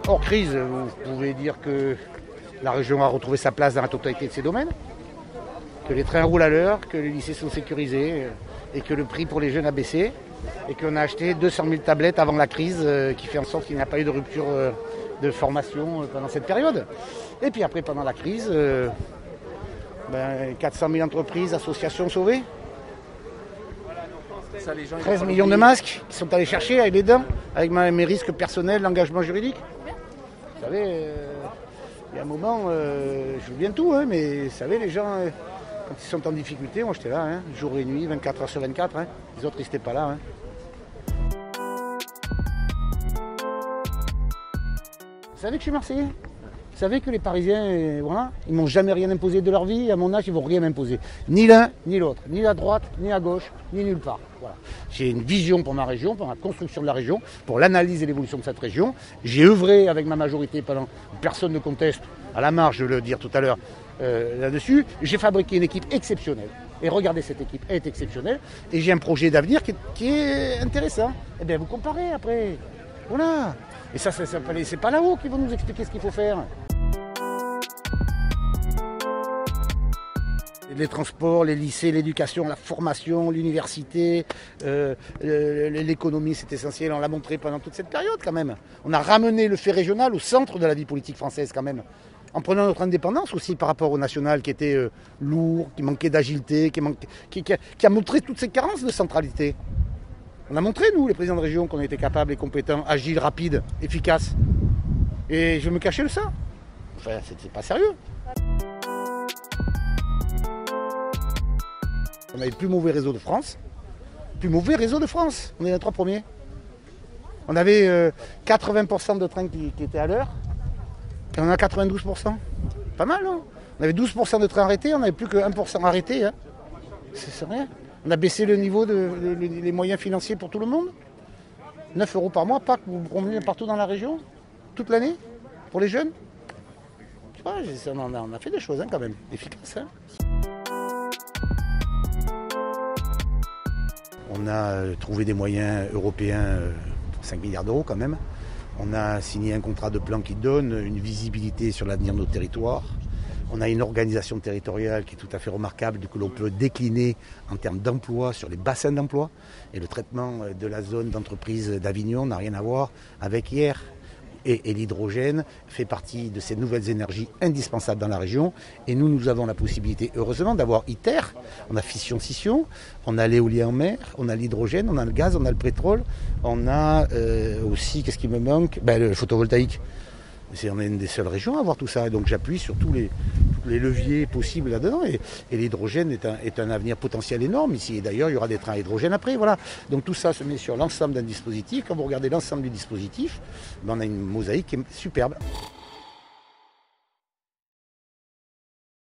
Hors crise, vous pouvez dire que la région a retrouvé sa place dans la totalité de ses domaines, que les trains roulent à l'heure, que les lycées sont sécurisés et que le prix pour les jeunes a baissé et qu'on a acheté 200 000 tablettes avant la crise qui fait en sorte qu'il n'y a pas eu de rupture de formation pendant cette période. Et puis après, pendant la crise, 400 000 entreprises, associations sauvées. 13 millions de masques qui sont allés chercher avec les dents, avec mes risques personnels, l'engagement juridique. Vous savez, il y a un moment, je veux bien tout, hein, mais vous savez, les gens, quand ils sont en difficulté, moi j'étais là, hein, jour et nuit, 24 heures sur 24, hein, les autres ils n'étaient pas là. Hein. Vous savez que je suis Marseillais ? Vous savez que les Parisiens, voilà, ils m'ont jamais rien imposé de leur vie. À mon âge, ils vont rien m'imposer. Ni l'un, ni l'autre. Ni la droite, ni à gauche, ni nulle part. Voilà. J'ai une vision pour ma région, pour la construction de la région, pour l'analyse et l'évolution de cette région. J'ai œuvré avec ma majorité pendant personne ne conteste, à la marge, je vais le dire tout à l'heure, là-dessus. J'ai fabriqué une équipe exceptionnelle. Et regardez, cette équipe est exceptionnelle. Et j'ai un projet d'avenir qui est intéressant. Eh bien, vous comparez après. Voilà. Et ça, c'est pas là-haut qu'ils vont nous expliquer ce qu'il faut faire. Les transports, les lycées, l'éducation, la formation, l'université, l'économie, c'est essentiel. On l'a montré pendant toute cette période quand même. On a ramené le fait régional au centre de la vie politique française quand même. En prenant notre indépendance aussi par rapport au national qui était lourd, qui manquait d'agilité, qui a montré toutes ces carences de centralité. On a montré, nous, les présidents de région, qu'on était capables et compétents, agiles, rapides, efficaces. Et je me cachais de ça. Enfin, c'est pas sérieux. On avait le plus mauvais réseau de France. Le plus mauvais réseau de France. On est les 3 premiers. On avait 80% de trains qui étaient à l'heure. Et on a 92%. Pas mal, non ? On avait 12% de trains arrêtés, on n'avait plus que 1% arrêtés. Hein. C'est rien. On a baissé le niveau des moyens financiers pour tout le monde. 9 € par mois, pas que vous vous promenez partout dans la région, toute l'année, pour les jeunes. Tu vois, on a fait des choses hein, quand même, efficaces. Hein. On a trouvé des moyens européens, 5 milliards d'euros quand même. On a signé un contrat de plan qui donne une visibilité sur l'avenir de nos territoires. On a une organisation territoriale qui est tout à fait remarquable, que l'on peut décliner en termes d'emploi sur les bassins d'emploi. Et le traitement de la zone d'entreprise d'Avignon n'a rien à voir avec hier. Et l'hydrogène fait partie de ces nouvelles énergies indispensables dans la région. Et nous avons la possibilité, heureusement, d'avoir ITER. On a fission-scission, on a l'éolien en mer, on a l'hydrogène, on a le gaz, on a le pétrole. On a aussi, qu'est-ce qui me manque ? Le photovoltaïque. On est une des seules régions à avoir tout ça. Donc j'appuie sur tous les leviers possibles là-dedans. Et l'hydrogène est un avenir potentiel énorme ici. Et d'ailleurs, il y aura des trains à hydrogène après. Voilà. Donc tout ça se met sur l'ensemble d'un dispositif. Quand vous regardez l'ensemble du dispositif, on a une mosaïque qui est superbe.